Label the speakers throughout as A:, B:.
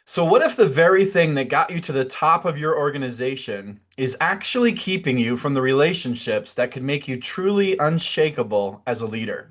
A: So, what if the very thing that got you to the top of your organization is actually keeping you from the relationships that could make you truly unshakable as a leader?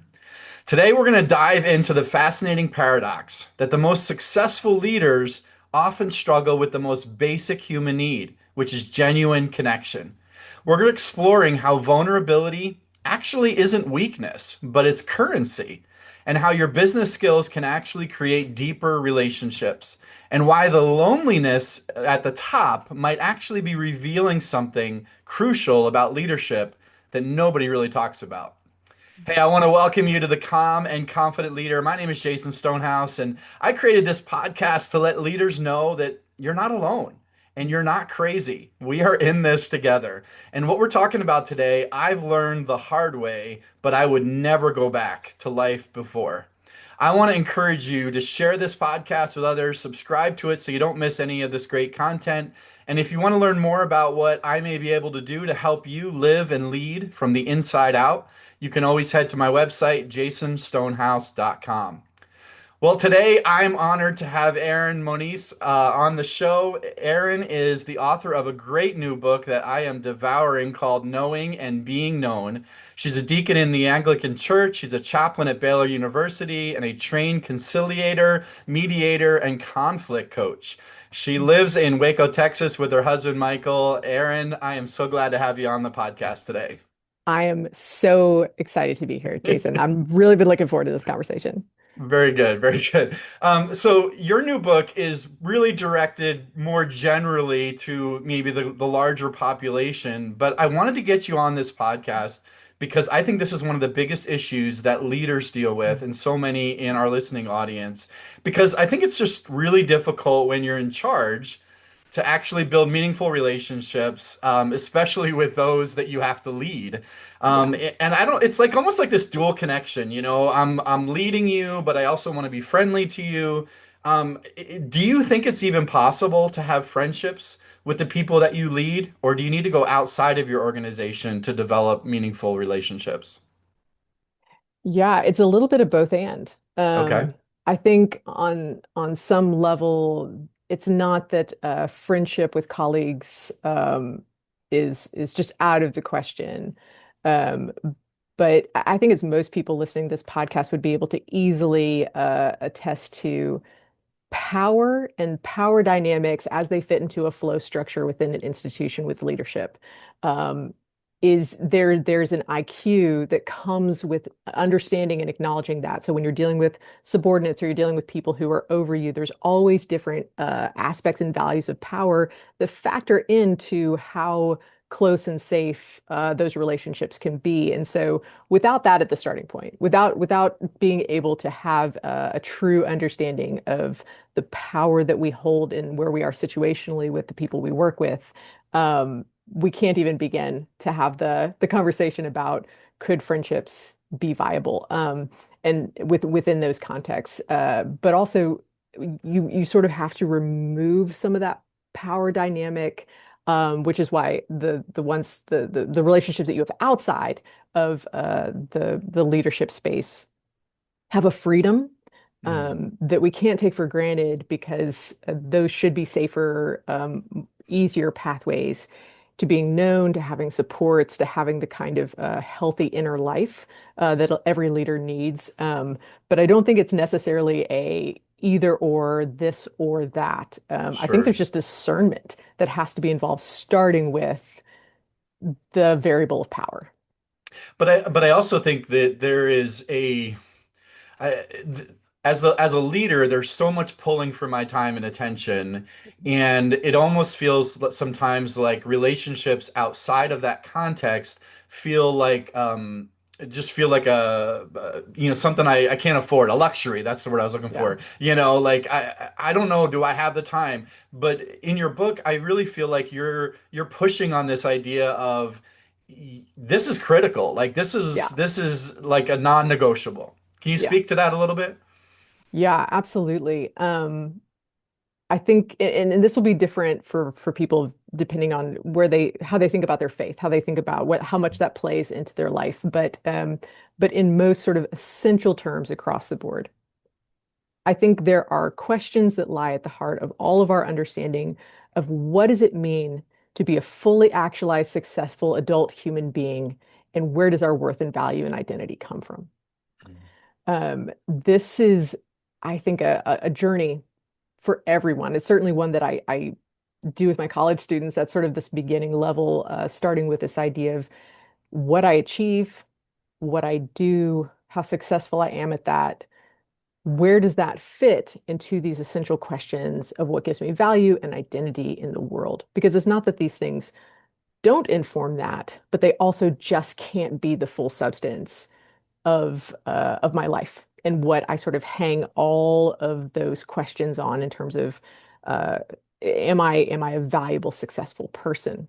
A: Today, we're going to dive into the fascinating paradox that the most successful leaders often struggle with the most basic human need, which is genuine connection. We're exploring how vulnerability actually isn't weakness, but it's currency, and how your business skills can actually create deeper relationships, and why the loneliness at the top might actually be revealing something crucial about leadership that nobody really talks about. Hey, I want to welcome you to the Calm and Confident Leader. My name is Jason Stonehouse, and I created this podcast to let leaders know that you're not alone and you're not crazy. We are in this together. And what we're talking about today, I've learned the hard way, but I would never go back to life before. I want to encourage you to share this podcast with others, subscribe to it so you don't miss any of this great content. And if you want to learn more about what I may be able to do to help you live and lead from the inside out, you can always head to my website, jasonstonehouse.com. Well, today I'm honored to have Erin Moniz on the show. Erin is the author of a great new book that I am devouring called Knowing and Being Known. She's a deacon in the Anglican Church. She's a chaplain at Baylor University and a trained conciliator, mediator, and conflict coach. She lives in Waco, Texas with her husband, Michael. Erin, I am so glad to have you on the podcast today.
B: I am so excited to be here, Jason. I'm really been looking forward to this conversation.
A: Very good, very good. So your new book is really directed more generally to maybe the larger population, but I wanted to get you on this podcast because I think this is one of the biggest issues that leaders deal with, and so many in our listening audience, because I think it's just really difficult when you're in charge to actually build meaningful relationships, especially with those that you have to lead.
B: Yeah.
A: And I don't, it's like almost like this dual connection, you know, I'm leading you, but I also want to be friendly to you. Do you think it's even possible to have friendships with the people that you lead, or do you need to go outside of your organization to develop meaningful relationships?
B: Yeah, it's a little bit of both and.
A: Okay.
B: I think on some level, it's not that friendship with colleagues is just out of the question. Um, but I think as most people listening to this podcast would be able to easily attest to power and power dynamics as they fit into a flow structure within an institution with leadership. Um, there's an IQ that comes with understanding and acknowledging that. So when you're dealing with subordinates or you're dealing with people who are over you, there's always different aspects and values of power that factor into how close and safe those relationships can be. And so without that at the starting point, without being able to have a true understanding of the power that we hold and where we are situationally with the people we work with, we can't even begin to have the conversation about could friendships be viable, and within those contexts. But also, you sort of have to remove some of that power dynamic, which is why the relationships that you have outside of the leadership space have a freedom
A: Mhm.
B: that we can't take for granted because those should be safer, easier pathways to being known, to having supports, to having the kind of healthy inner life that every leader needs. But I don't think it's necessarily a either or this or that. I think
A: Sure.
B: there's just discernment that has to be involved, starting with the variable of power.
A: But I also think that there is as a leader, there's so much pulling for my time and attention, and it almost feels sometimes like relationships outside of that context feel like just feel like you know, something I can't afford, a luxury. That's the word I was looking
B: Yeah.
A: for. You know, like I don't know, do I have the time? But in your book, I really feel like you're pushing on this idea of this is critical. Like
B: Yeah.
A: this is like a non-negotiable. Can you
B: Yeah.
A: speak to that a little bit?
B: Yeah, absolutely. I think, and this will be different for people depending on how they think about their faith, how they think about how much that plays into their life. But in most sort of essential terms across the board, I think there are questions that lie at the heart of all of our understanding of what does it mean to be a fully actualized, successful adult human being, and where does our worth and value and identity come from? This is, I think, a journey for everyone. It's certainly one that I do with my college students at sort of this beginning level, starting with this idea of what I achieve, what I do, how successful I am at that. Where does that fit into these essential questions of what gives me value and identity in the world? Because it's not that these things don't inform that, but they also just can't be the full substance of my life and what I sort of hang all of those questions on in terms of uh, am I a valuable, successful person?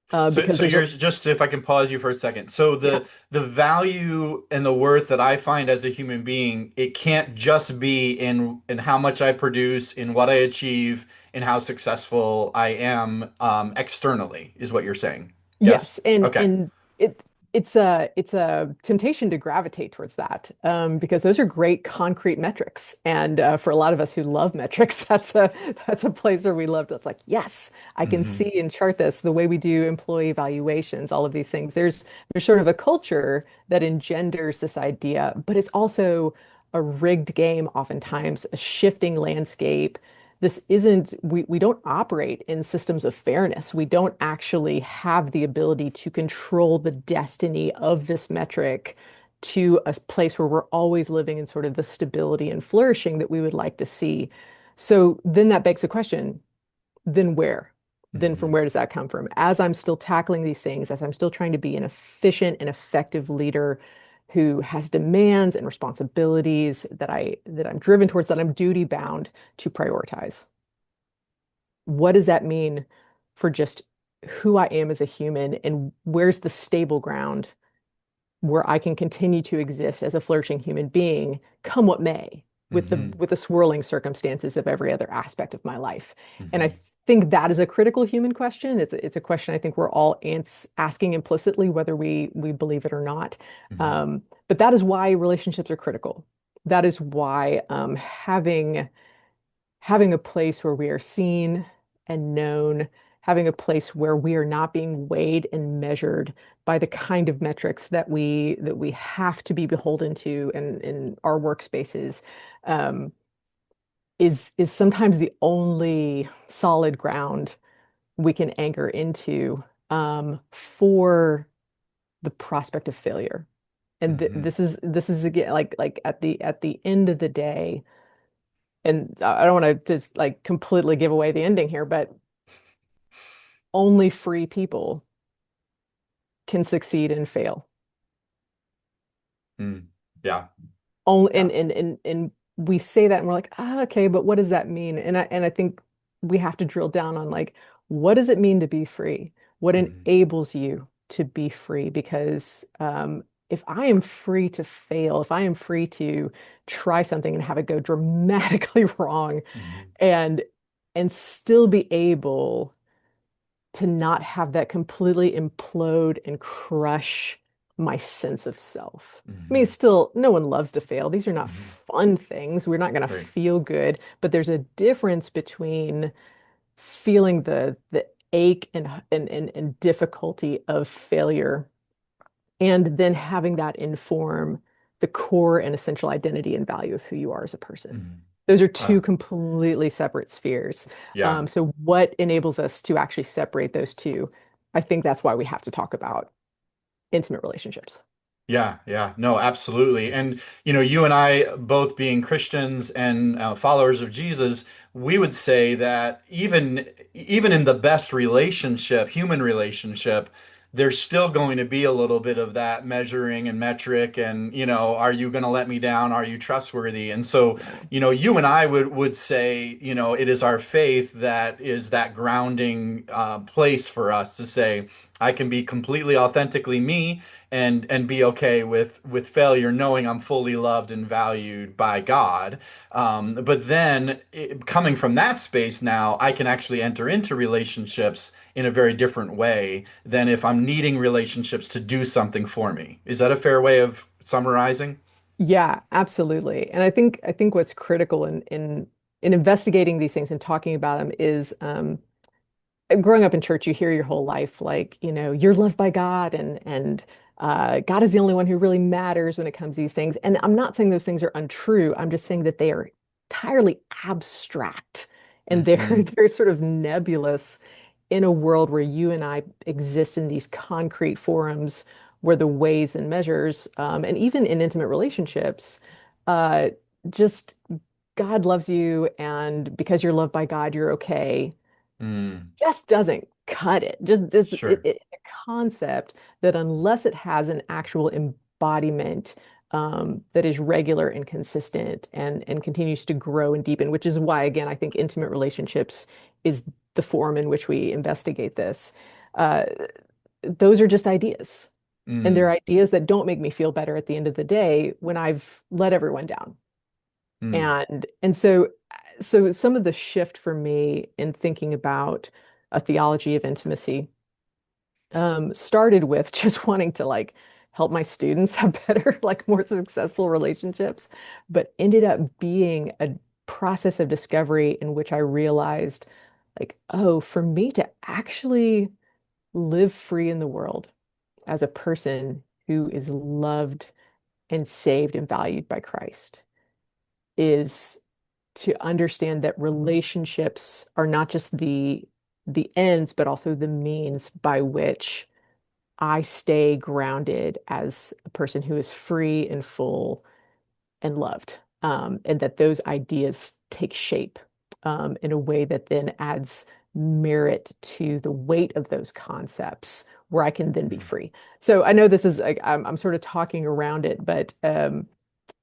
A: So,
B: Because
A: so
B: there's a
A: you're just, if I can pause you for a second. So
B: yeah.
A: the value and the worth that I find as a human being, it can't just be in how much I produce, in what I achieve, in how successful I am externally, is what you're saying. Yes?
B: Yes, and
A: Okay.
B: and it it's a temptation to gravitate towards that because those are great concrete metrics, and for a lot of us who love metrics, that's a place where we love to. It's like, yes, I can
A: Hmm.
B: see and chart this the way we do employee evaluations, all of these things. There's sort of a culture that engenders this idea, but it's also a rigged game, oftentimes a shifting landscape. This isn't, we don't operate in systems of fairness. We don't actually have the ability to control the destiny of this metric to a place where we're always living in sort of the stability and flourishing that we would like to see. So then that begs the question, then where? Then from
A: Hmm.
B: where does that come from? As I'm still tackling these things, as I'm still trying to be an efficient and effective leader who has demands and responsibilities that I'm driven towards, that I'm duty bound to prioritize. What does that mean for just who I am as a human, and where's the stable ground where I can continue to exist as a flourishing human being, come what may, with the
A: Hmm.
B: with the swirling circumstances of every other aspect of my life. And I
A: Hmm.
B: think that is a critical human question. It's a question I think we're all asking implicitly, whether we believe it or not.
A: Hmm.
B: But that is why relationships are critical. That is why having a place where we are seen and known, having a place where we are not being weighed and measured by the kind of metrics that we have to be beholden to in our workspaces, um, is sometimes the only solid ground we can anchor into for the prospect of failure. And
A: Hmm.
B: this is again like at the end of the day, and I don't want to just like completely give away the ending here, but only free people can succeed and fail.
A: Mm. Yeah.
B: Only
A: Yeah.
B: and we say that and we're like, okay, but what does that mean? And I think we have to drill down on like, what does it mean to be free? What
A: Hmm.
B: enables you to be free? Because if I am free to fail, if I am free to try something and have it go dramatically wrong,
A: Hmm.
B: and still be able to not have that completely implode and crush my sense of self. I mean,
A: Hmm.
B: still, no one loves to fail. These are not
A: Hmm.
B: fun things. We're not going to
A: Right.
B: feel good, but there's a difference between feeling the ache and difficulty of failure and then having that inform the core and essential identity and value of who you are as a person.
A: Hmm.
B: Those are two
A: Uh,
B: completely separate spheres.
A: yeah.
B: So what enables us to actually separate those two? I think that's why we have to talk about intimate relationships.
A: Yeah, yeah, no, absolutely. And you and I both being Christians and followers of Jesus, we would say that even in the best relationship, human relationship, there's still going to be a little bit of that measuring and metric and, are you going to let me down? Are you trustworthy? And so,
B: Yeah.
A: you and I would say, it is our faith that is that grounding place for us to say, I can be completely authentically me and be okay with failure, knowing I'm fully loved and valued by God. But then coming from that space now, I can actually enter into relationships in a very different way than if I'm needing relationships to do something for me. Is that a fair way of summarizing?
B: Yeah, absolutely. And I think what's critical in investigating these things and talking about them is growing up in church, you hear your whole life, like, you're loved by God and God is the only one who really matters when it comes to these things. And I'm not saying those things are untrue. I'm just saying that they are entirely abstract and they're
A: Hmm.
B: they're sort of nebulous in a world where you and I exist in these concrete forums where the ways and measures, and even in intimate relationships, uh, just God loves you, and because you're loved by God, you're okay
A: Mm.
B: just doesn't cut it. Just
A: Sure.
B: a concept that unless it has an actual embodiment that is regular and consistent and continues to grow and deepen, which is why, again, I think intimate relationships is the forum in which we investigate this. Uh, those are just ideas. And they're
A: Mm.
B: ideas that don't make me feel better at the end of the day when I've let everyone down.
A: Mm.
B: And so some of the shift for me in thinking about a theology of intimacy started with just wanting to like help my students have better, like more successful relationships, but ended up being a process of discovery in which I realized like, oh, for me to actually live free in the world as a person who is loved and saved and valued by Christ is to understand that relationships are not just the ends, but also the means by which I stay grounded as a person who is free and full and loved. And that those ideas take shape in a way that then adds merit to the weight of those concepts where I can then be
A: Mm.
B: free. So I know this is like I'm sort of talking around it, but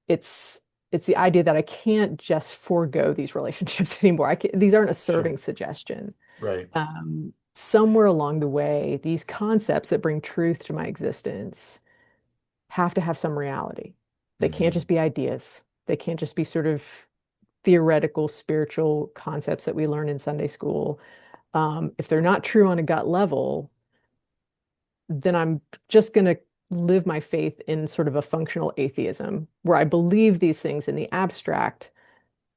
B: it's it's the idea that I can't just forego these relationships anymore. These aren't a
A: Sure.
B: serving suggestion.
A: Right.
B: Somewhere along the way, these concepts that bring truth to my existence have to have some reality. They can't
A: Hmm.
B: just be ideas. They can't just be sort of theoretical, spiritual concepts that we learn in Sunday school. If they're not true on a gut level, then I'm just going to live my faith in sort of a functional atheism where I believe these things in the abstract,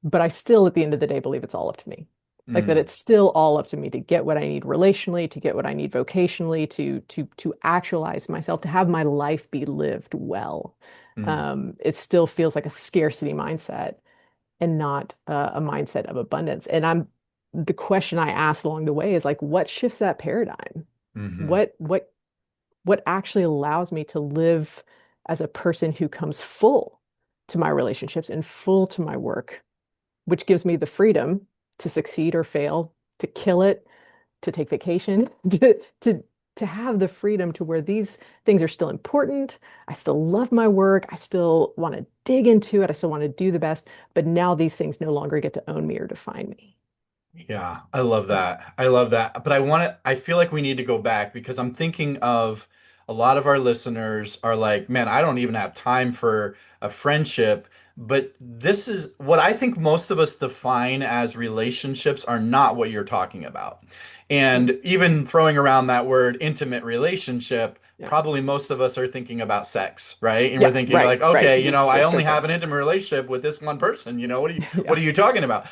B: but I still, at the end of the day, believe it's all up to me. Like that
A: Mm.
B: it's still all up to me to get what I need relationally, to get what I need vocationally, to actualize myself, to have my life be lived well.
A: Mm.
B: It still feels like a scarcity mindset and not a mindset of abundance. And the question I asked along the way is like, what shifts that paradigm?
A: Hmm.
B: What actually allows me to live as a person who comes full to my relationships and full to my work, which gives me the freedom to succeed or fail, to kill it, to take vacation, to have the freedom to where these things are still important. I still love my work. I still want to dig into it. I still want to do the best, but now these things no longer get to own me or define me.
A: Yeah, I love that. I love that. But I feel like we need to go back because I'm thinking of a lot of our listeners are like, man, I don't even have time for a friendship. But this is what I think most of us define as relationships are not what you're talking about.
B: Mm,
A: And even throwing around that word intimate relationship,
B: yeah.
A: probably most of us are thinking about sex, right? And we're
B: Yeah,
A: thinking
B: right,
A: like,
B: right.
A: okay,
B: Just
A: I
B: go
A: only
B: straight
A: have
B: there.
A: an intimate relationship with this one person. What
B: Yeah.
A: are you talking about?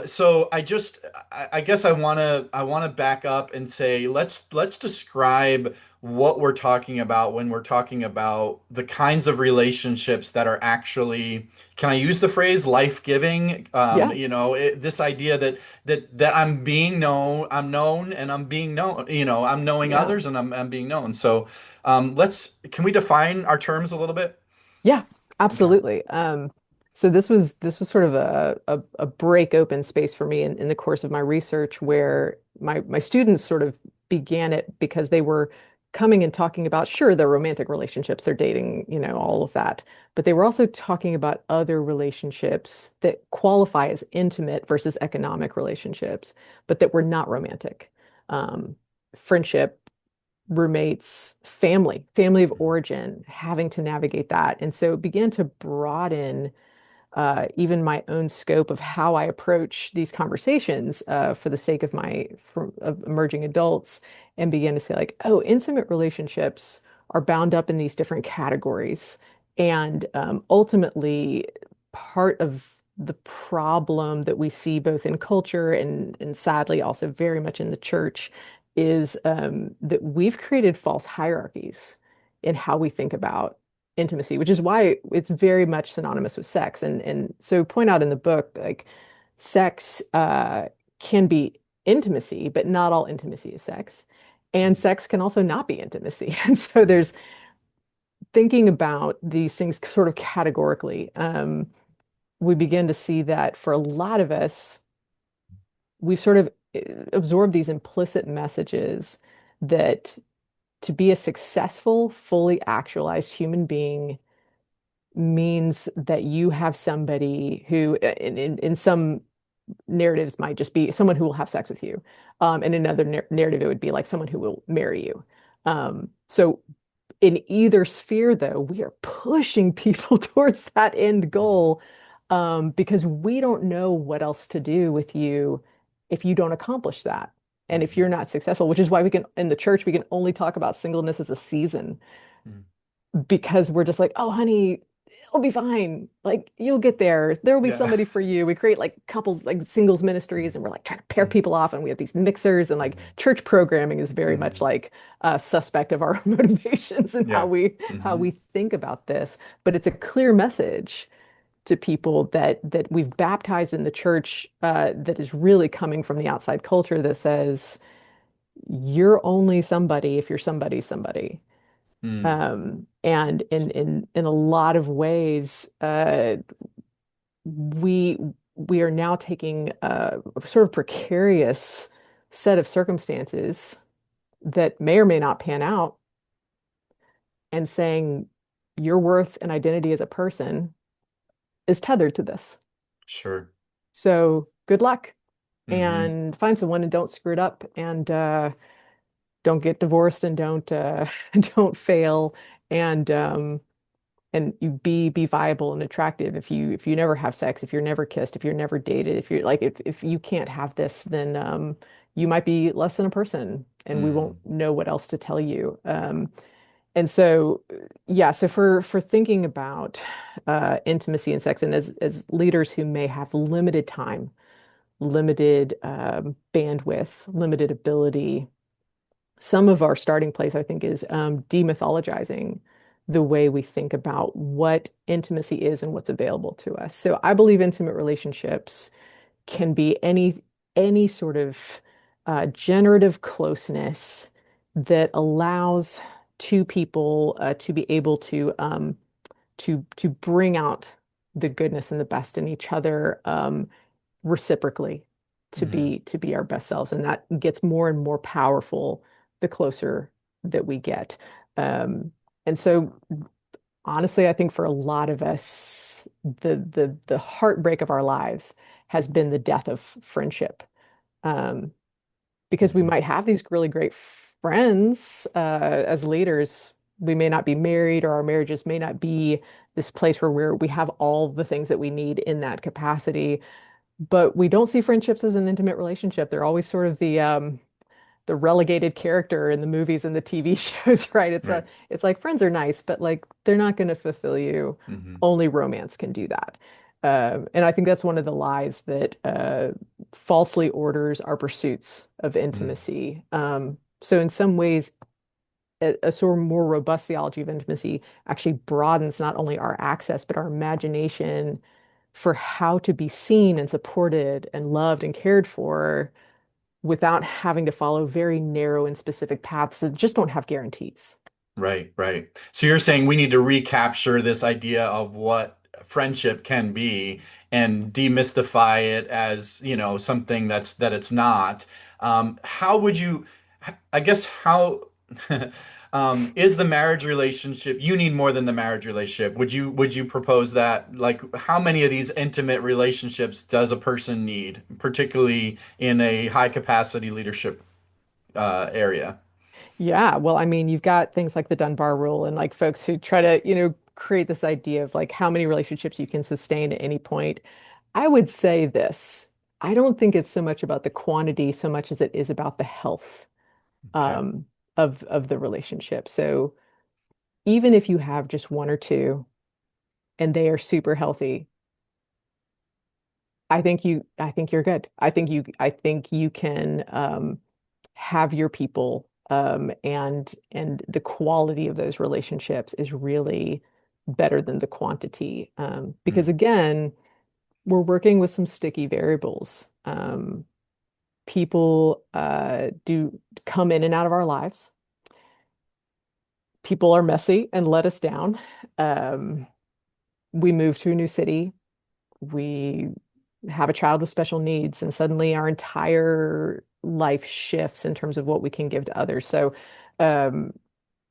A: So I guess I want to back up and say let's describe what we're talking about when we're talking about the kinds of relationships that are actually, can I use the phrase life-giving?
B: Yeah.
A: This idea that I'm known and I'm being known, I'm knowing
B: Yeah.
A: others and I'm being known. So can we define our terms a little bit?
B: Yeah,
A: Okay.
B: absolutely. So this was sort of a break open space for me in the course of my research where my students sort of began it because they were coming and talking about, sure, their romantic relationships, they're dating, all of that. But they were also talking about other relationships that qualify as intimate versus economic relationships, but that were not romantic. Um, Friendship, roommates, family of origin, having to navigate that. And so it began to broaden even my own scope of how I approach these conversations for the sake of of emerging adults, and began to say like, oh, intimate relationships are bound up in these different categories. And ultimately, part of the problem that we see both in culture and sadly also very much in the church is that we've created false hierarchies in how we think about intimacy, which is why it's very much synonymous with sex. And so point out in the book, like sex can be intimacy, but not all intimacy is sex. And sex can also not be intimacy. And so
A: Mm,
B: there's thinking about these things sort of categorically, we begin to see that for a lot of us, we've sort of absorbed these implicit messages that to be a successful, fully actualized human being means that you have somebody who, in some narratives, might just be someone who will have sex with you. In another narrative, it would be like someone who will marry you. So in either sphere, though, we are pushing people towards that end
A: mm,
B: goal because we don't know what else to do with you if you don't accomplish that. And if
A: mhm,
B: you're not successful, which is why we can, in the church, we can only talk about singleness as a season
A: mm.
B: because we're just like, oh, honey, it'll be fine. Like, you'll get there. There will be
A: Yeah.
B: somebody for you. We create like couples, like singles ministries, and we're like trying to pair
A: Mhm,
B: people off. And we have these mixers, and like
A: mhm,
B: church programming is very much
A: mhm.
B: like suspect of our motivations and
A: Yeah.
B: how
A: Hmm.
B: we think about this. But it's a clear message to people that we've baptized in the church that is really coming from the outside culture that says you're only somebody if you're somebody.
A: Mm.
B: And in a lot of ways, we we are now taking a sort of precarious set of circumstances that may or may not pan out and saying your worth and identity as a person is tethered to this.
A: Sure.
B: So good luck
A: Hmm.
B: and find someone and don't screw it up and don't get divorced and don't don't fail and you be viable and attractive. If you never have sex, if you're never kissed, if you're never dated, if you're like if you can't have this, then you might be less than a person, and we won't
A: Hmm.
B: know what else to tell you. And so yeah, so for thinking about intimacy and sex, and as leaders who may have limited time, limited bandwidth, limited ability, some of our starting place, I think, is demythologizing the way we think about what intimacy is and what's available to us. So I believe intimate relationships can be any sort of generative closeness that allows two people to be able to bring out the goodness and the best in each other reciprocally
A: Hmm.
B: to be our best selves, and that gets more and more powerful the closer that we get. Um, and so honestly, I think for a lot of us, the heartbreak of our lives has been the death of friendship. Um, because we
A: Hmm.
B: might have these really great friends as leaders. We may not be married, or our marriages may not be this place where we have all the things that we need in that capacity, but we don't see friendships as an intimate relationship. They're always sort of the relegated character in the movies and the TV shows, right?
A: Right.
B: It's like friends are nice, but like they're not going to fulfill you.
A: Hmm.
B: Only romance can do that. And I think that's one of the lies that falsely orders our pursuits of
A: Mm.
B: intimacy. So in some ways, a sort of more robust theology of intimacy actually broadens not only our access, but our imagination for how to be seen and supported and loved and cared for without having to follow very narrow and specific paths that just don't have guarantees.
A: Right, right. So you're saying we need to recapture this idea of what friendship can be and demystify it as, something that it's not. How would you, I guess, how is the marriage relationship, you need more than the marriage relationship. Would you propose that? Like, how many of these intimate relationships does a person need, particularly in a high capacity leadership area?
B: Yeah, well, I mean, you've got things like the Dunbar rule and like folks who try to, create this idea of like how many relationships you can sustain at any point. I would say this. I don't think it's so much about the quantity so much as it is about the health
A: Okay.
B: of the relationship. So even if you have just one or two, and they are super healthy, I think you're good. I think you can have your people, and the quality of those relationships is really better than the quantity. Because
A: Mm,
B: again, we're working with some sticky variables. People do come in and out of our lives. People are messy and let us down. Um, we move to a new city. We have a child with special needs, and suddenly our entire life shifts in terms of what we can give to others. So, um,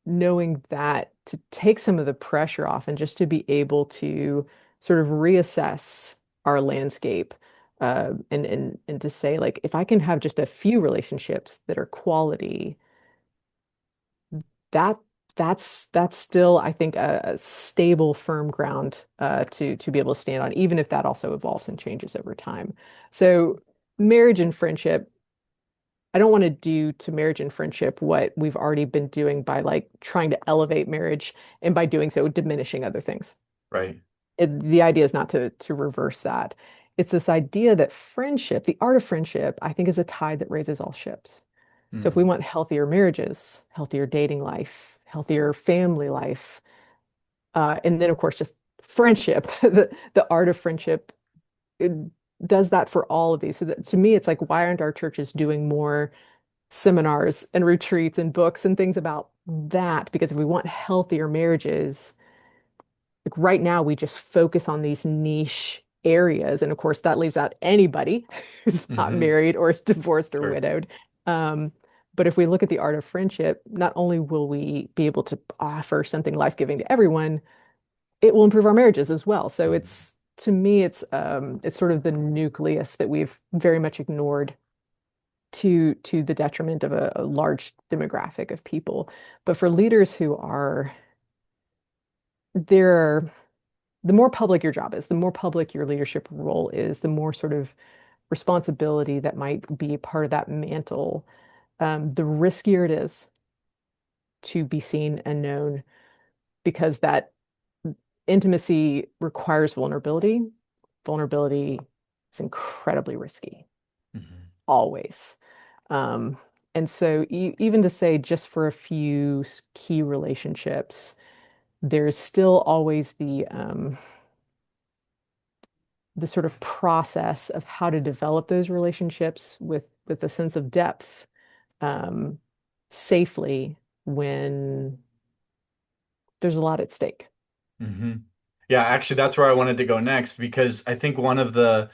B: knowing that to take some of the pressure off and just to be able to sort of reassess our landscape, and to say, like, if I can have just a few relationships that are quality, that that's still, I think, a stable, firm ground to be able to stand on, even if that also evolves and changes over time. So marriage and friendship, I don't want to do to marriage and friendship what we've already been doing by like trying to elevate marriage and by doing so diminishing other things.
A: right.
B: The idea is not to reverse that. It's this idea that friendship, the art of friendship, I think is a tide that raises all ships. So if we
A: Mm,
B: want healthier marriages, healthier dating life, healthier family life, and then of course just friendship, the art of friendship, it does that for all of these. So that, to me, it's like, why aren't our churches doing more seminars and retreats and books and things about that? Because if we want healthier marriages, like right now we just focus on these niche areas, and of course that leaves out anybody who's not
A: hmm.
B: married or is divorced or
A: Sure.
B: widowed. um, but if we look at the art of friendship, not only will we be able to offer something life-giving to everyone, it will improve our marriages as well. So
A: Mm,
B: it's, to me, it's sort of the nucleus that we've very much ignored to the detriment of a large demographic of people. But for leaders who are there, the more public your job is, the more public your leadership role is, the more sort of responsibility that might be a part of that mantle, the riskier it is to be seen and known, because that intimacy requires vulnerability. Vulnerability is incredibly risky,
A: mhm,
B: always. Um, and so even to say just for a few key relationships, there's still always the sort of process of how to develop those relationships with a sense of depth, um, safely, when there's a lot at stake.
A: hmm. Yeah, actually, that's where I wanted to go next because I think one of the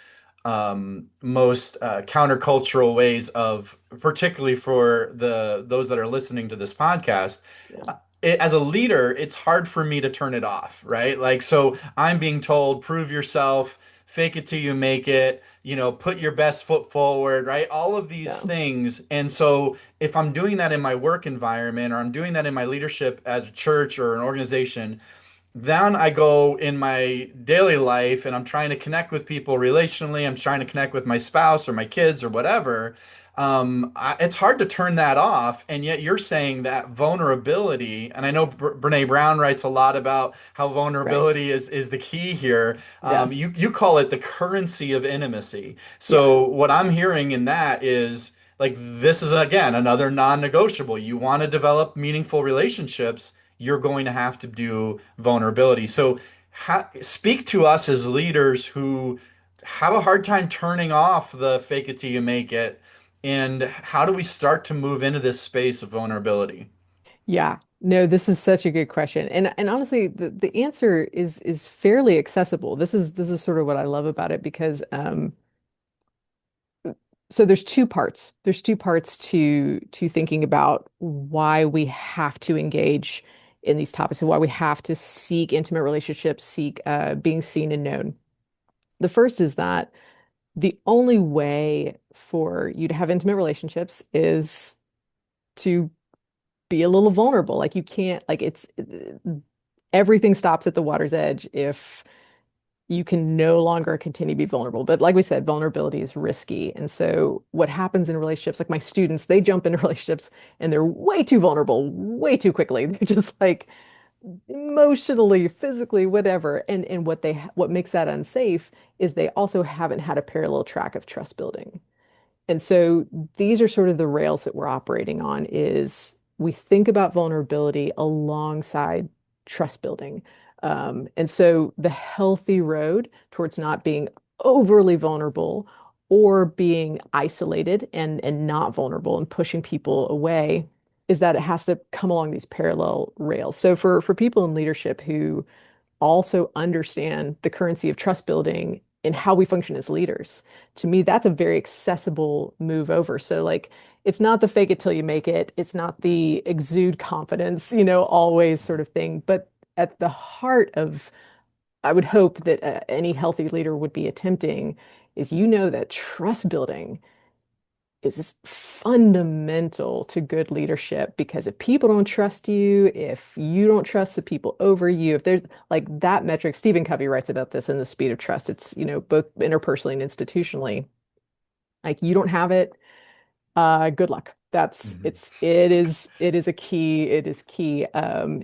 A: most countercultural ways of, particularly for those that are listening to this podcast,
B: Yeah.
A: as a leader, it's hard for me to turn it off, right? Like, so I'm being told, prove yourself, fake it till you make it, put your best foot forward, right? All of these
B: Yeah.
A: things. And so if I'm doing that in my work environment or I'm doing that in my leadership at a church or an organization, then I go in my daily life and I'm trying to connect with people relationally. I'm trying to connect with my spouse or my kids or whatever. It's hard to turn that off. And yet you're saying that vulnerability, and I know Brene Brown writes a lot about how
B: Right.
A: vulnerability is the key here.
B: Yeah.
A: You call it the currency of intimacy.
B: Yeah.
A: So what I'm hearing in that is like this is again another non-negotiable. You want to develop meaningful relationships, you're going to have to do vulnerability. So, speak to us as leaders who have a hard time turning off the fake it till you make it. And how do we start to move into this space of vulnerability?
B: Yeah. No, this is such a good question. And honestly, the answer is fairly accessible. This is sort of what I love about it, because so there's two parts. There's two parts to thinking about why we have to engage in these topics and why we have to seek intimate relationships, seek being seen and known. The first is that the only way for you to have intimate relationships is to be a little vulnerable. Like you can't, like it's everything stops at the water's edge if you can no longer continue to be vulnerable. But like we said, vulnerability is risky. And so what happens in relationships, like my students, they jump into relationships and they're way too vulnerable, way too quickly. They're just like, emotionally, physically, whatever. And what makes that unsafe is they also haven't had a parallel track of trust building. And so these are sort of the rails that we're operating on is we think about vulnerability alongside trust building. And so the healthy road towards not being overly vulnerable or being isolated and not vulnerable and pushing people away is that it has to come along these parallel rails. So for people in leadership who also understand the currency of trust building and how we function as leaders. To me, that's a very accessible move over. So, like, it's not the fake it till you make it, it's not the exude confidence, always sort of thing. But at the heart of, I would hope that any healthy leader would be attempting is that trust building is fundamental to good leadership because if people don't trust you, if you don't trust the people over you, if there's like that metric, Stephen Covey writes about this in The Speed of Trust. It's, both interpersonally and institutionally. Like you don't have it, good luck.
A: Mhm.
B: It is key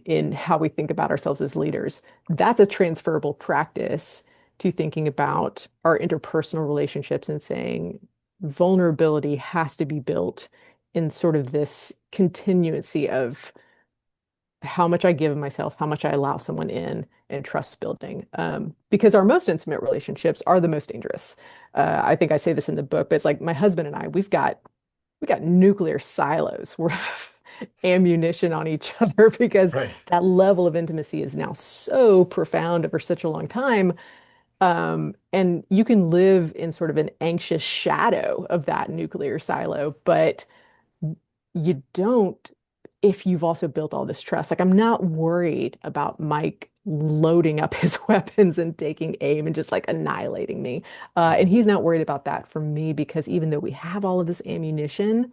B: in how we think about ourselves as leaders. That's a transferable practice to thinking about our interpersonal relationships and saying vulnerability has to be built in sort of this continuancy of how much I give of myself, how much I allow someone in, and trust building. Because our most intimate relationships are the most dangerous. I think I say this in the book, but it's like my husband and I, we got nuclear silos worth of ammunition on each other because
A: Right.
B: that level of intimacy is now so profound over such a long time. And you can live in sort of an anxious shadow of that nuclear silo, but you don't if you've also built all this trust. Like, I'm not worried about Mike loading up his weapons and taking aim and just like annihilating me. And
A: Mhm.
B: he's not worried about that for me because even though we have all of this ammunition,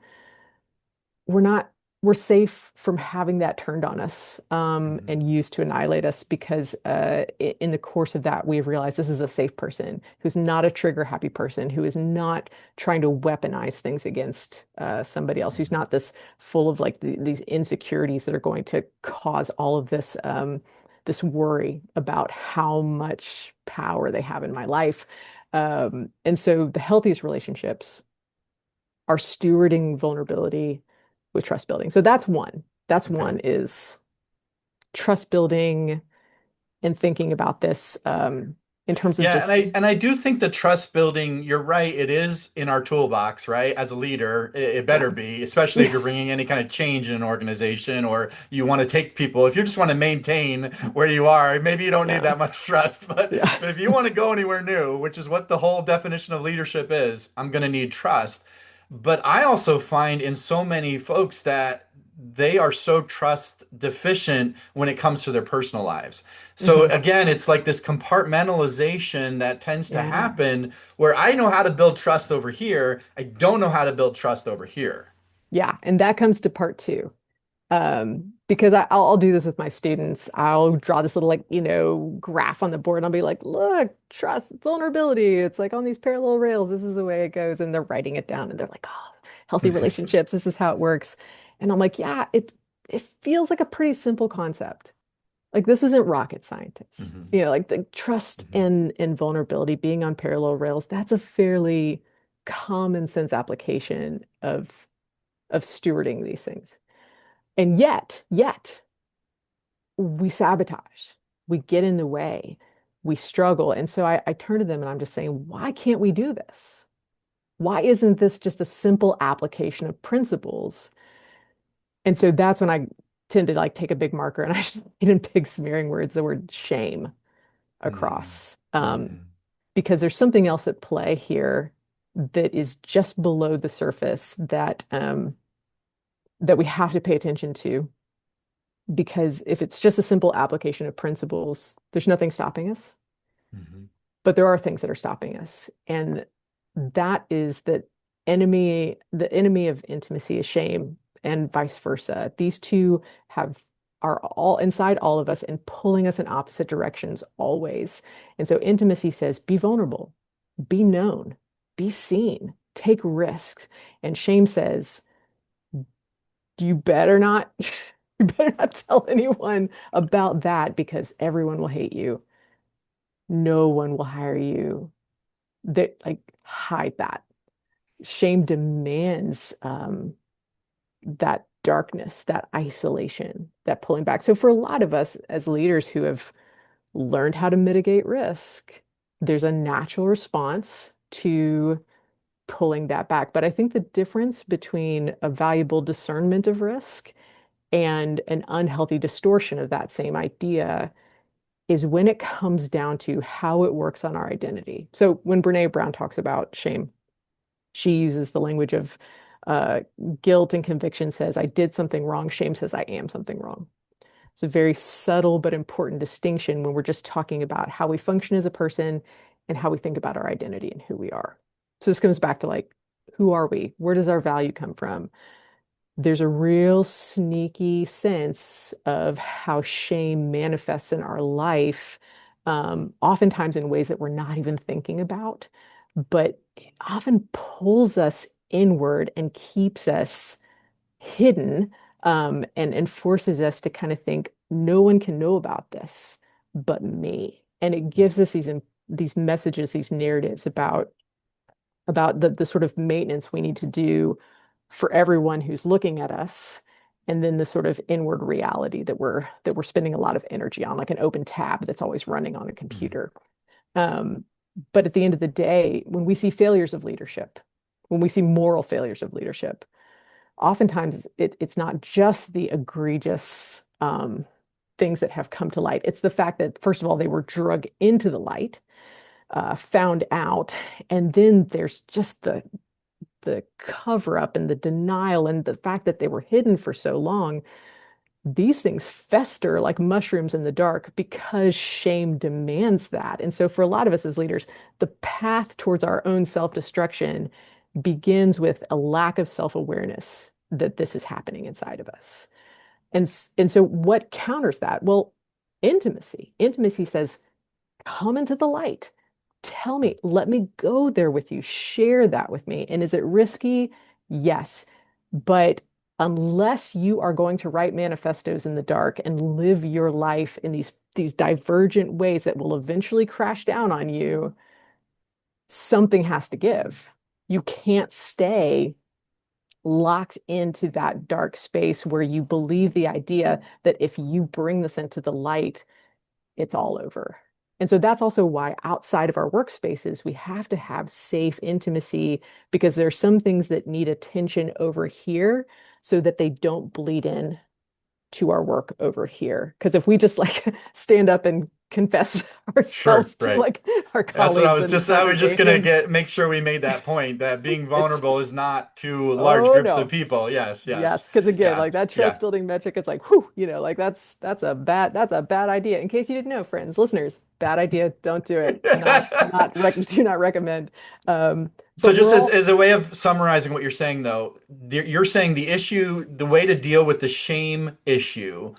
B: we're not we're safe from having that turned on us
A: Mhm.
B: and used to annihilate us because in the course of that we've realized this is a safe person who's not a trigger happy person who is not trying to weaponize things against somebody else who's
A: Mhm.
B: not this full of like these insecurities that are going to cause all of this worry about how much power they have in my life. And so the healthiest relationships are stewarding vulnerability with trust building. So that's one. That's
A: Okay.
B: one is trust building and thinking about this in terms of
A: Yeah, and I
B: just,
A: and I do think the trust building, you're right, it is in our toolbox, right? As a leader, it
B: yeah.
A: better be, especially if you're bringing any kind of change in an organization or you want to take people. If you just want to maintain where you are, maybe you don't need
B: Yeah.
A: that much trust. But
B: Yeah.
A: but if you want to go anywhere new, which is what the whole definition of leadership is, I'm going to need trust. But I also find in so many folks that they are so trust deficient when it comes to their personal lives. So
B: hmm
A: again, it's like this compartmentalization that tends to
B: Yeah.
A: happen where I know how to build trust over here. I don't know how to build trust over here.
B: Yeah. And that comes to part two. Because I'll do this with my students. I'll draw this little like, graph on the board and I'll be like, look, trust, vulnerability. It's like on these parallel rails. This is the way it goes. And they're writing it down and they're like, oh, healthy relationships. This is how it works. And I'm like, yeah, it feels like a pretty simple concept. Like this isn't rocket scientists.
A: Mhm.
B: Like the trust
A: Mhm.
B: and vulnerability being on parallel rails, that's a fairly common sense application of stewarding these things. And yet, we sabotage, we get in the way, we struggle. And so I turn to them and I'm just saying, why can't we do this? Why isn't this just a simple application of principles? And so that's when I tend to like take a big marker and I just write in big smearing words the word shame
A: Mhm.
B: across.
A: Mhm.
B: Because there's something else at play here that is just below the surface that we have to pay attention to because if it's just a simple application of principles, there's nothing stopping us,
A: Mhm.
B: but there are things that are stopping us. And that is the enemy of intimacy is shame and vice versa. These two are all inside all of us and pulling us in opposite directions always. And so intimacy says, be vulnerable, be known, be seen, take risks. And shame says, you better not You better not tell anyone about that because everyone will hate you. No one will hire you. They like hide that. Shame demands that darkness, that isolation, that pulling back. So for a lot of us as leaders who have learned how to mitigate risk, there's a natural response to pulling that back. But I think the difference between a valuable discernment of risk and an unhealthy distortion of that same idea is when it comes down to how it works on our identity. So when Brene Brown talks about shame, she uses the language of uh, guilt and conviction says, I did something wrong. Shame says, I am something wrong. It's a very subtle but important distinction when we're just talking about how we function as a person and how we think about our identity and who we are. So this comes back to like, who are we? Where does our value come from? There's a real sneaky sense of how shame manifests in our life, oftentimes in ways that we're not even thinking about, but it often pulls us inward and keeps us hidden, and forces us to kind of think, no one can know about this but me. And it gives us these messages, these narratives about the sort of maintenance we need to do for everyone who's looking at us, and then the sort of inward reality that we're spending a lot of energy on, like an open tab that's always running on a
A: Mhm.
B: computer. Um, but at the end of the day, when we see failures of leadership, when we see moral failures of leadership, oftentimes it's not just the egregious things that have come to light. It's the fact that, first of all, they were drug into the light, found out, and then there's just the cover up and the denial and the fact that they were hidden for so long. These things fester like mushrooms in the dark because shame demands that. And so, for a lot of us as leaders, the path towards our own self destruction begins with a lack of self awareness that this is happening inside of us. And so, what counters that? Well, intimacy. Intimacy says, come into the light. Tell me, let me go there with you. Share that with me. And is it risky? Yes. But unless you are going to write manifestos in the dark and live your life in these divergent ways that will eventually crash down on you, something has to give. You can't stay locked into that dark space where you believe the idea that if you bring this into the light, it's all over. And so that's also why outside of our workspaces, we have to have safe intimacy because there's some things that need attention over here so that they don't bleed in to our work over here. Because if we just like stand up and confess
A: Sure,
B: ourselves to
A: right.
B: like our
A: That's what
B: colleagues and
A: I was just gonna
B: congregations,
A: make sure we made that point that being
B: it's
A: vulnerable is not to large
B: oh
A: groups of
B: no.
A: people. Yes, yes.
B: Yes, because again,
A: Yeah,
B: like that
A: yeah.
B: trust building metric, it's like, whew, like that's a bad idea. In case you didn't know, friends, listeners, bad idea. Don't do it. Do not recommend.
A: So
B: But
A: just
B: we're all
A: as a way of summarizing what you're saying though, you're saying the issue, the way to deal with the shame issue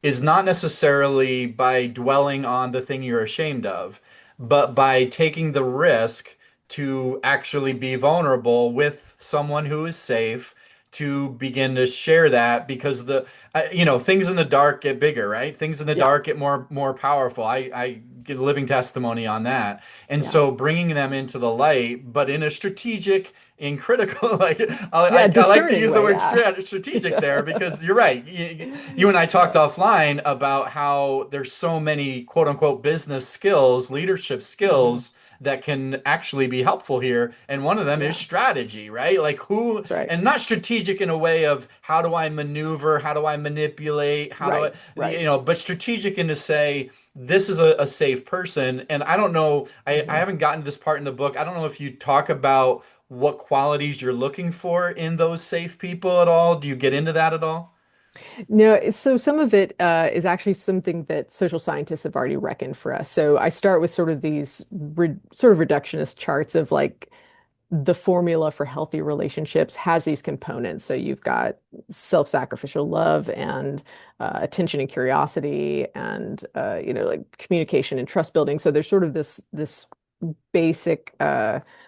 A: is not necessarily by dwelling on the thing you're ashamed of, but by taking the risk to actually be vulnerable with someone who is safe to begin to share that because things in the dark get bigger, right? Things in the
B: yeah,
A: dark get more powerful. I get a living testimony on that. And
B: yeah,
A: so bringing them into the light, but in a strategic and critical, like
B: yeah,
A: I like to
B: discerning
A: use the
B: way,
A: word
B: yeah.
A: strategic there because you're right. You and I talked
B: Yeah.
A: offline about how there's so many quote unquote business skills, leadership
B: Mhm.
A: skills that can actually be helpful here. And one of them is
B: Yeah,
A: strategy, right? Like
B: that's right.
A: and not strategic in a way of how do I maneuver, how do I manipulate, how do I,
B: Right, right.
A: but strategic in to say, this is a safe person. And I don't know, I
B: Mhm.
A: haven't gotten to this part in the book. I don't know if you talk about what qualities you're looking for in those safe people at all. Do you get into that at all?
B: No, so some of it is actually something that social scientists have already reckoned for us. So I start with sort of these re sort of reductionist charts of like the formula for healthy relationships has these components. So you've got self-sacrificial love and attention and curiosity and like communication and trust building. So there's sort of this basic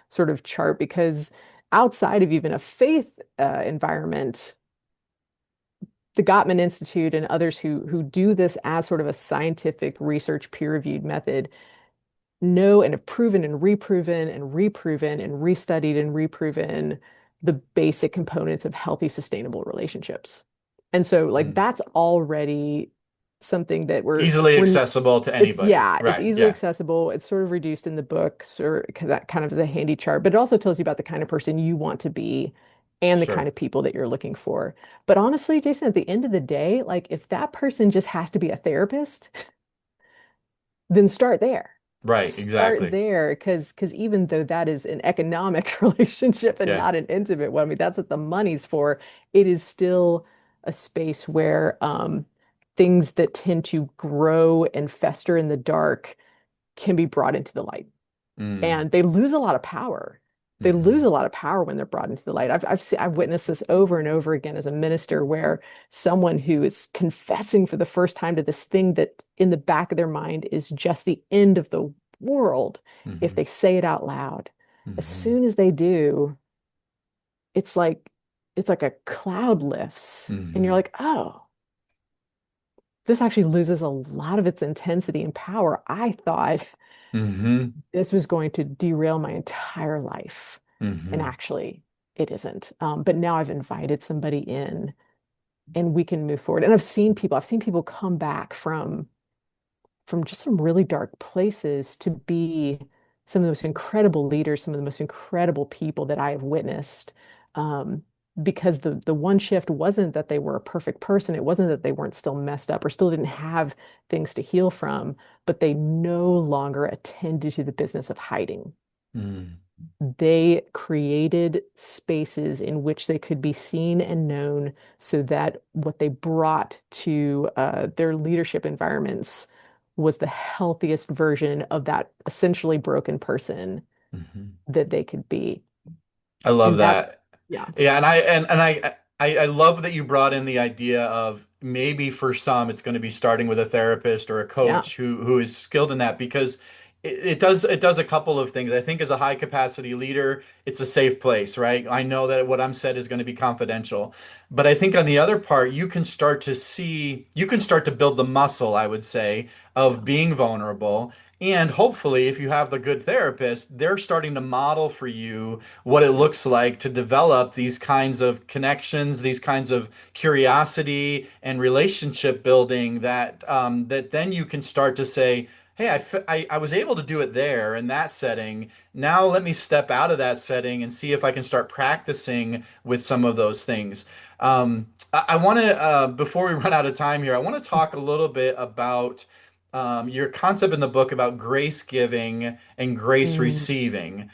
B: sort of chart because outside of even a faith environment, the Gottman Institute and others who do this as sort of a scientific research peer-reviewed method know and have proven and reproven and reproven and restudied and reproven the basic components of healthy, sustainable relationships. And so like
A: Mm.
B: that's already something that
A: Easily
B: we're
A: accessible to
B: it's
A: anybody.
B: yeah, it's
A: Right.
B: easily
A: Yeah.
B: accessible. It's sort of reduced in the books or that kind of as a handy chart, but it also tells you about the kind of person you want to be and the kind
A: Sure.
B: of people that you're looking for. But honestly, Jason, at the end of the day, like if that person just has to be a therapist, then start there.
A: Right.
B: Start
A: Exactly.
B: there, because even though that is an economic relationship and
A: Yeah.
B: not an intimate one, I mean, that's what the money's for. It is still a space where things that tend to grow and fester in the dark can be brought into the light,
A: Mm.
B: and they lose a lot of power. They lose
A: Hmm.
B: a lot of power when they're brought into the light. I've witnessed this over and over again as a minister, where someone who is confessing for the first time to this thing that in the back of their mind is just the end of the world, if
A: Hmm.
B: they say it out loud, as
A: Hmm.
B: soon as they do, it's like a cloud lifts, and you're
A: Hmm.
B: like, oh, this actually loses a lot of its intensity and power. I thought
A: Hmm.
B: this was going to derail my entire life. And
A: Hmm.
B: actually, it isn't. But now I've invited somebody in and we can move forward. And I've seen people come back from just some really dark places to be some of the most incredible leaders, some of the most incredible people that I have witnessed. Um, because the one shift wasn't that they were a perfect person. It wasn't that they weren't still messed up or still didn't have things to heal from, but they no longer attended to the business of hiding.
A: Hmm.
B: They created spaces in which they could be seen and known so that what they brought to their leadership environments was the healthiest version of that essentially broken person
A: Hmm.
B: that they could be.
A: I love
B: And that's,
A: that.
B: yeah,
A: Yeah, and I love that you brought in the idea of maybe for some it's going to be starting with a therapist or a
B: yeah,
A: coach who is skilled in that because it does a couple of things. I think as a high capacity leader, it's a safe place, right? I know that what I'm said is going to be confidential. But I think on the other part, you can start to build the muscle, I would say,
B: yeah,
A: of being vulnerable. And hopefully, if you have the good therapist, they're starting to model for you what it looks like to develop these kinds of connections, these kinds of curiosity and relationship building that then you can start to say, hey, I was able to do it there in that setting. Now let me step out of that setting and see if I can start practicing with some of those things. I want to, before we run out of time here, I want to talk a little bit about your concept in the book about grace giving and grace
B: mm,
A: receiving.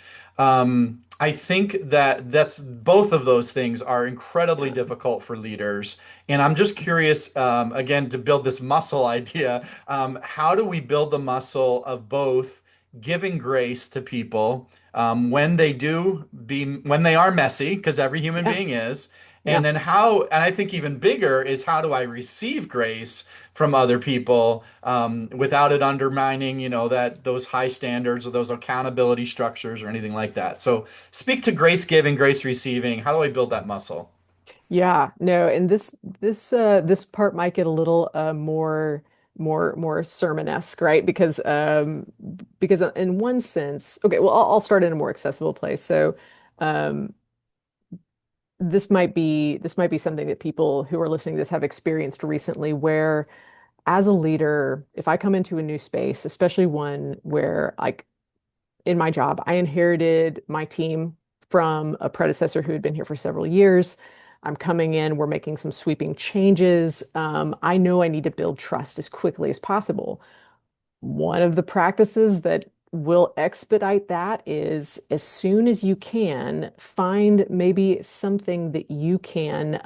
A: I think that's both of those things are incredibly
B: yeah,
A: difficult for leaders. And I'm just curious, again, to build this muscle idea, how do we build the muscle of both giving grace to people when they are messy, because every human
B: yeah,
A: being is,
B: yeah.
A: and I think even bigger is how do I receive grace from other people without it undermining, that those high standards or those accountability structures or anything like that. So speak to grace giving, grace receiving. How do I build that muscle?
B: Yeah, no, and this part might get a little more sermon-esque, right? Because in one sense, okay, well I'll start in a more accessible place. So um this might be something that people who are listening to this have experienced recently, where as a leader, if I come into a new space, especially one where like in my job, I inherited my team from a predecessor who had been here for several years. I'm coming in, we're making some sweeping changes. I know I need to build trust as quickly as possible. One of the practices that will expedite that is as soon as you can, find maybe something that you can,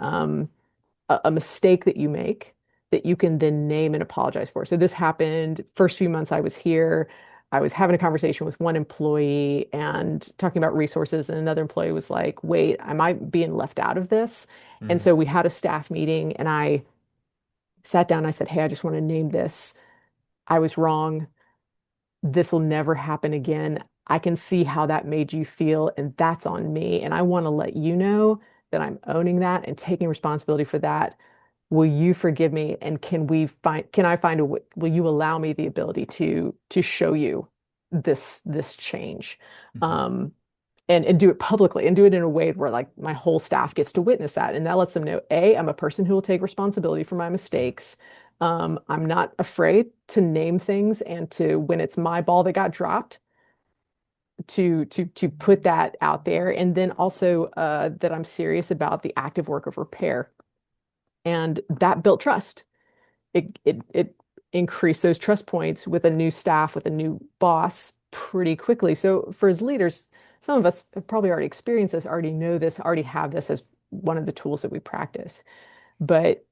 B: a mistake that you make that you can then name and apologize for. So this happened first few months I was here. I was having a conversation with one employee and talking about resources, and another employee was like, wait, am I being left out of this? And
A: Mm,
B: so we had a staff meeting and I sat down and I said, hey, I just want to name this. I was wrong. This will never happen again. I can see how that made you feel, and that's on me. And I want to let you know that I'm owning that and taking responsibility for that. will you forgive me? And can I find will you allow me the ability to show you this change?
A: Mhm.
B: Um, and do it publicly and do it in a way where like my whole staff gets to witness that. And that lets them know, A, I'm a person who will take responsibility for my mistakes. I'm not afraid to name things and to, when it's my ball that got dropped, to put that out there. And then also that I'm serious about the active work of repair. And that built trust. It increased those trust points with a new staff, with a new boss pretty quickly. So for as leaders, some of us have probably already experienced this, already know this, already have this as one of the tools that we practice. But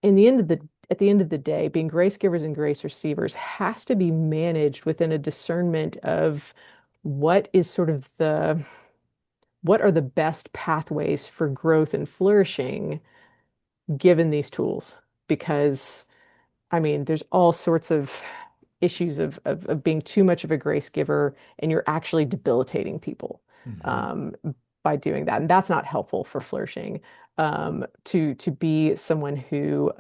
B: in the end of the at the end of the day, being grace givers and grace receivers has to be managed within a discernment of what is sort of what are the best pathways for growth and flourishing given these tools. Because I mean, there's all sorts of issues of being too much of a grace giver, and you're actually debilitating people
A: Mhm.
B: um, by doing that. And that's not helpful for flourishing. To be someone who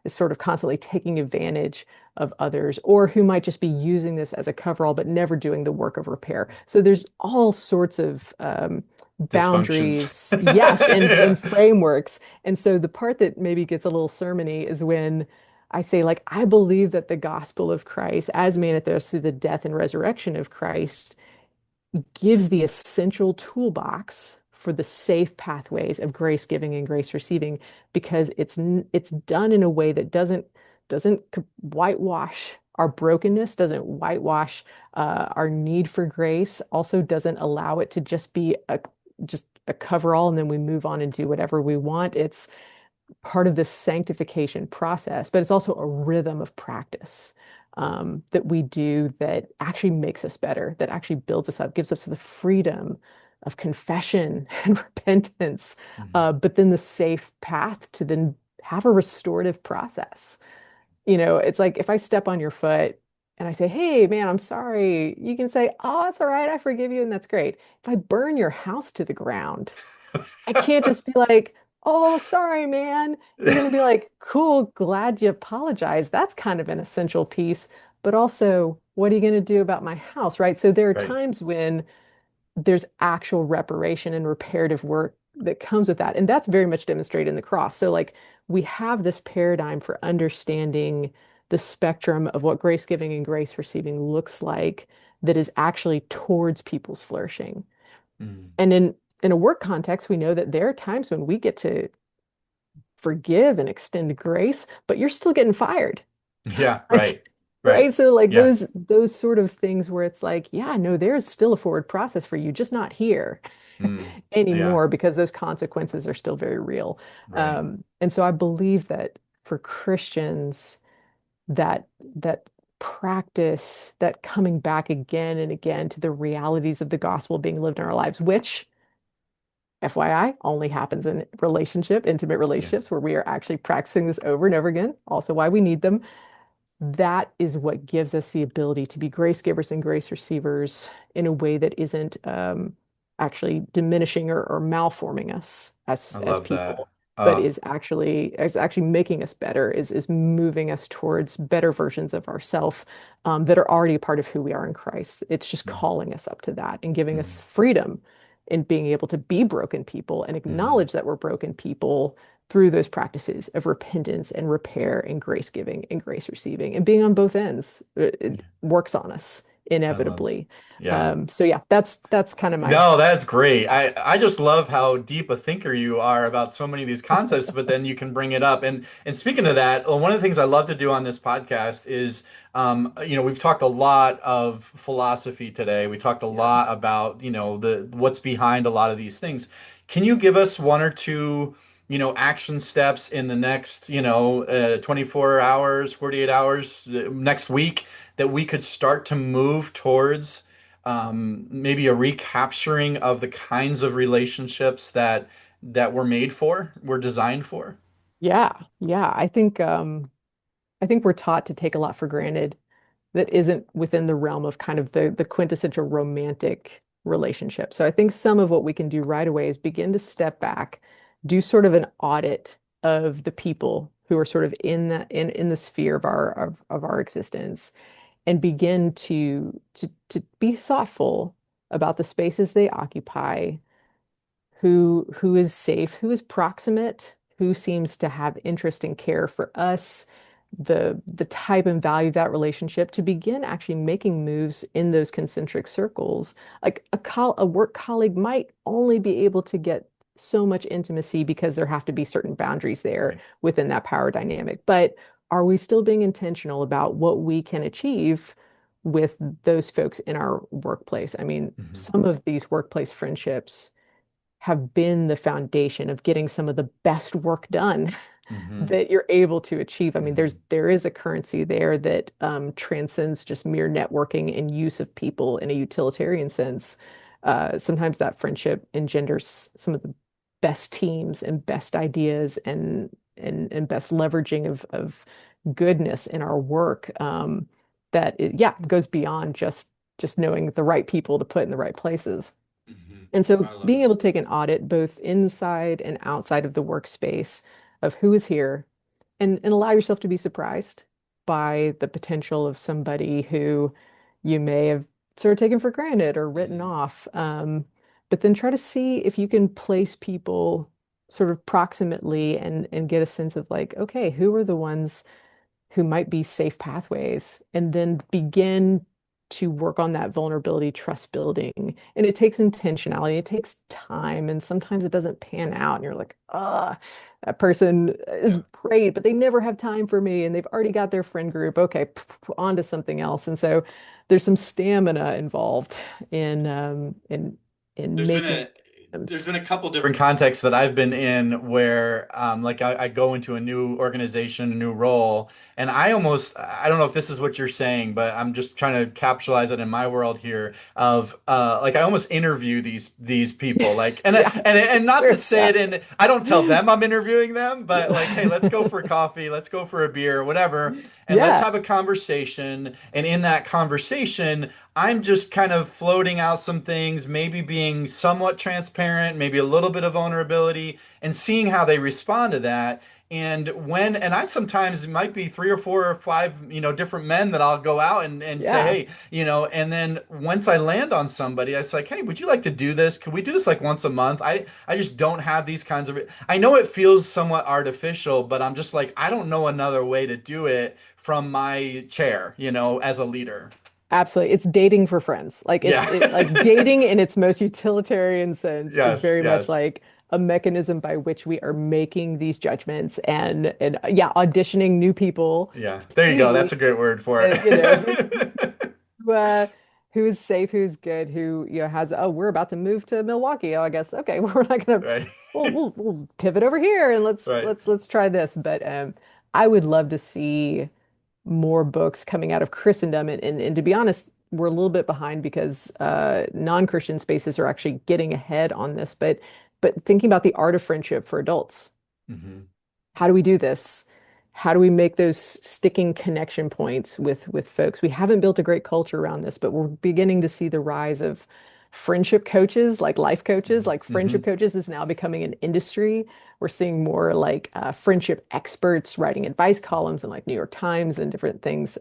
B: is sort of constantly taking advantage of others, or who might just be using this as a coverall, but never doing the work of repair. So there's all sorts of
A: Dysfunctions.
B: boundaries, yes, and frameworks. And so the part that maybe gets a little sermony is when I say, like, I believe that the gospel of Christ, as manifested through the death and resurrection of Christ, gives the essential toolbox for the safe pathways of grace giving and grace receiving, because it's done in a way that doesn't whitewash our brokenness, doesn't whitewash our need for grace, also doesn't allow it to just a coverall and then we move on and do whatever we want. It's part of this sanctification process, but it's also a rhythm of practice that we do that actually makes us better, that actually builds us up, gives us the freedom of confession and repentance,
A: Mhm.
B: but then the safe path to then have a restorative process. You know, it's like if I step on your foot and I say, "Hey, man, I'm sorry," you can say, "Oh, it's all right, I forgive you," and that's great. If I burn your house to the ground, I can't just be like, "Oh, sorry, man." You're going to be like, "Cool, glad you apologized." That's kind of an essential piece. But also, what are you going to do about my house, right? So there are
A: Right.
B: times when there's actual reparation and reparative work that comes with that. And that's very much demonstrated in the cross. So, like, we have this paradigm for understanding the spectrum of what grace giving and grace receiving looks like that is actually towards people's flourishing.
A: Mm.
B: And in a work context, we know that there are times when we get to forgive and extend grace, but you're still getting fired.
A: Yeah,
B: Like,
A: right.
B: right?
A: Right.
B: So like
A: Yeah.
B: those sort of things where it's like, yeah, no, there's still a forward process for you, just not here
A: Mm. Yeah.
B: anymore because those consequences are still very real.
A: Right.
B: And so I believe that for Christians, that practice, that coming back again and again to the realities of the gospel being lived in our lives, which FYI, only happens in intimate
A: Yeah.
B: relationships where we are actually practicing this over and over again. Also, why we need them. That is what gives us the ability to be grace givers and grace receivers in a way that isn't actually diminishing or malforming us
A: I
B: as
A: love that.
B: people, but
A: Uh,
B: is actually making us better, is moving us towards better versions of ourselves that are already a part of who we are in Christ. It's just
A: mm,
B: calling us up to that and giving
A: mm,
B: us freedom in being able to be broken people and
A: mm.
B: acknowledge that we're broken people through those practices of repentance and repair and grace giving and grace receiving and being on both ends. It
A: Yeah.
B: works on us
A: I love.
B: inevitably.
A: Yeah.
B: So yeah, that's kind of my
A: No, that's great. I just love how deep a thinker you are about so many of these concepts, but then you can bring it up. And speaking of that, one of the things I love to do on this podcast is, we've talked a lot of philosophy today. We talked a
B: yeah.
A: lot about, the what's behind a lot of these things. Can you give us one or two, action steps in the next, 24 hours, 48 hours, next week that we could start to move towards? Maybe a recapturing of the kinds of relationships that we're made for, we're designed for.
B: Yeah, yeah. I think we're taught to take a lot for granted that isn't within the realm of kind of the quintessential romantic relationship. So I think some of what we can do right away is begin to step back, do sort of an audit of the people who are sort of in the sphere of our existence, and begin to be thoughtful about the spaces they occupy, who is safe, who is proximate, who seems to have interest and care for us, the type and value of that relationship, to begin actually making moves in those concentric circles. Like a work colleague might only be able to get so much intimacy because there have to be certain boundaries there
A: Right.
B: within that power dynamic. But are we still being intentional about what we can achieve with those folks in our workplace? I mean,
A: Hmm.
B: some of these workplace friendships have been the foundation of getting some of the best work done
A: Hmm.
B: that you're able to achieve. I mean,
A: Hmm.
B: there is a currency there that transcends just mere networking and use of people in a utilitarian sense. Sometimes that friendship engenders some of the best teams and best ideas and best leveraging of goodness in our work. Yeah, goes beyond just knowing the right people to put in the right places.
A: Hmm.
B: And so
A: I love
B: being
A: that.
B: able to take an audit both inside and outside of the workspace of who is here, and allow yourself to be surprised by the potential of somebody who you may have sort of taken for granted or written
A: Hmm.
B: off. But then try to see if you can place people sort of proximately and get a sense of like, okay, who are the ones who might be safe pathways, and then begin to work on that vulnerability trust building. And it takes intentionality, it takes time, and sometimes it doesn't pan out. And you're like, ah, that person is
A: Yeah.
B: great, but they never have time for me, and they've already got their friend group. Okay, on to something else. And so there's some stamina involved in
A: There's been
B: making
A: a
B: them.
A: there's been a couple different contexts that I've been in where like I go into a new organization, a new role, and I don't know if this is what you're saying, but I'm just trying to capitalize it in my world here of like I almost interview these people like
B: Yeah,
A: and
B: it's
A: not to
B: true.
A: say
B: Yeah.
A: it in I don't tell them I'm interviewing them, but like hey, let's go for coffee, let's go for a beer, whatever, and let's
B: Yeah.
A: have a conversation, and in that conversation I'm just kind of floating out some things, maybe being somewhat transparent, maybe a little bit of vulnerability, and seeing how they respond to that. And I sometimes it might be three or four or five, different men that I'll go out and say,
B: Yeah.
A: hey, and then once I land on somebody, I say like, hey, would you like to do this? Could we do this like once a month? I just don't have these kinds of, I know it feels somewhat artificial, but I'm just like, I don't know another way to do it from my chair, as a leader.
B: Absolutely. It's dating for friends. Like
A: Yeah.
B: like dating in its most utilitarian sense is
A: Yes,
B: very much
A: yes.
B: like a mechanism by which we are making these judgments and yeah, auditioning new people
A: Yeah.
B: to
A: There you go. That's
B: see
A: a great word for it.
B: who, who is safe, who's good, who has, oh, we're about to move to Milwaukee. Oh, I guess okay, we're not gonna
A: Right.
B: we'll pivot over here and
A: Right.
B: let's try this. But I would love to see more books coming out of Christendom. And to be honest, we're a little bit behind because non-Christian spaces are actually getting ahead on this. But thinking about the art of friendship for adults,
A: Hmm.
B: how do we do this? How do we make those sticking connection points with folks? We haven't built a great culture around this, but we're beginning to see the rise of friendship coaches, like life coaches, like
A: Hmm.
B: friendship coaches is now becoming an industry. We're seeing more like friendship experts writing advice columns in like New York Times and different things.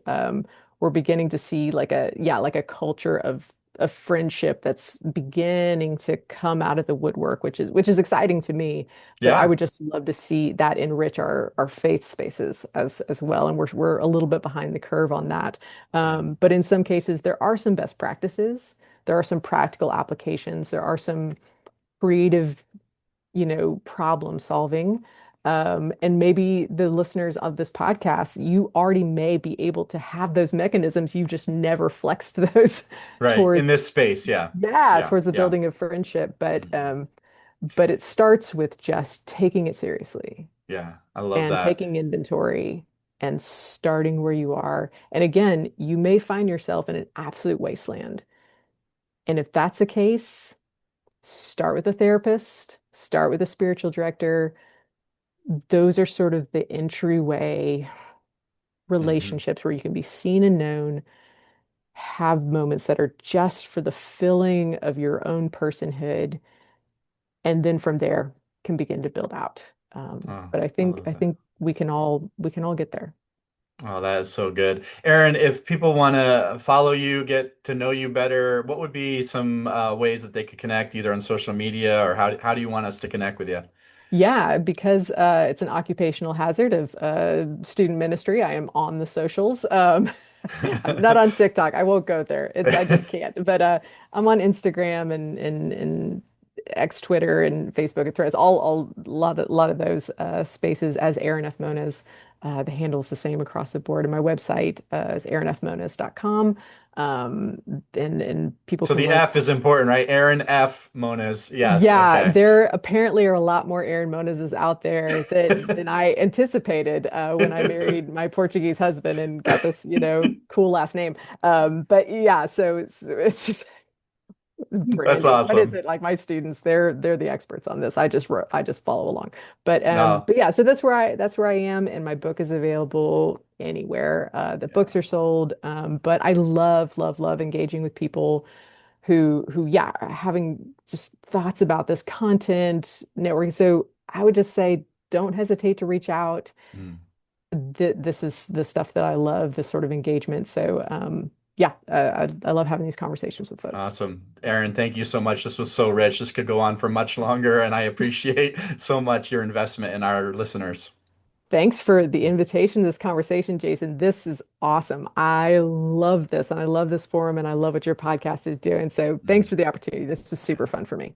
B: We're beginning to see like like a culture of friendship that's beginning to come out of the woodwork, which is exciting to me. But I
A: Yeah.
B: would just love to see that enrich our faith spaces as well. And we're a little bit behind the curve on that.
A: Yeah.
B: But in some cases, there are some best practices. There are some practical applications. There are some creative, problem solving. And maybe the listeners of this podcast, you already may be able to have those mechanisms. You've just never flexed those
A: Right. In
B: towards,
A: this space. Yeah.
B: yeah,
A: Yeah.
B: towards the
A: Yeah.
B: building of friendship.
A: Hmm.
B: But it starts with just taking it seriously
A: Yeah. I love
B: and
A: that.
B: taking inventory and starting where you are. And again, you may find yourself in an absolute wasteland. And if that's the case, start with a therapist, start with a spiritual director. Those are sort of the entryway
A: Hmm.
B: relationships where you can be seen and known, have moments that are just for the filling of your own personhood, and then from there can begin to build out.
A: Oh,
B: But I
A: I
B: think
A: love
B: I
A: that.
B: think we can all get there.
A: Oh, that is so good. Erin, if people want to follow you, get to know you better, what would be some ways that they could connect either on social media or how do you want us to connect with you?
B: Yeah, because it's an occupational hazard of student ministry. I am on the socials. I'm not on TikTok. I won't go there. I just can't. But I'm on Instagram and X, Twitter, and Facebook and Threads. All a lot of those spaces as Erin F Moniz. The handle's the same across the board. And my website is erinfmoniz.com. Um, and people
A: So
B: can
A: the
B: learn.
A: F is important, right? Erin F Moniz. Yes,
B: Yeah,
A: okay.
B: there apparently are a lot more Erin Monizes out there than I anticipated when I married my Portuguese husband and got this, cool last name. But yeah, so it's just
A: That's
B: branding. What is
A: awesome.
B: it? Like my students, they're the experts on this. I just follow along. But
A: No.
B: but yeah, so that's where I am, and my book is available anywhere. The books
A: Yeah.
B: are sold. But I love engaging with people who yeah, are having just thoughts about this content networking. So I would just say don't hesitate to reach out.
A: Mm.
B: This is the stuff that I love, this sort of engagement. So yeah, I love having these conversations with folks.
A: Awesome. Erin, thank you so much. This was so rich. This could go on for much longer, and I appreciate so much your investment in our listeners.
B: Thanks for the invitation to this conversation, Jason. This is awesome. I love this and I love this forum and I love what your podcast is doing. So thanks
A: Mm.
B: for the opportunity. This was super fun for me.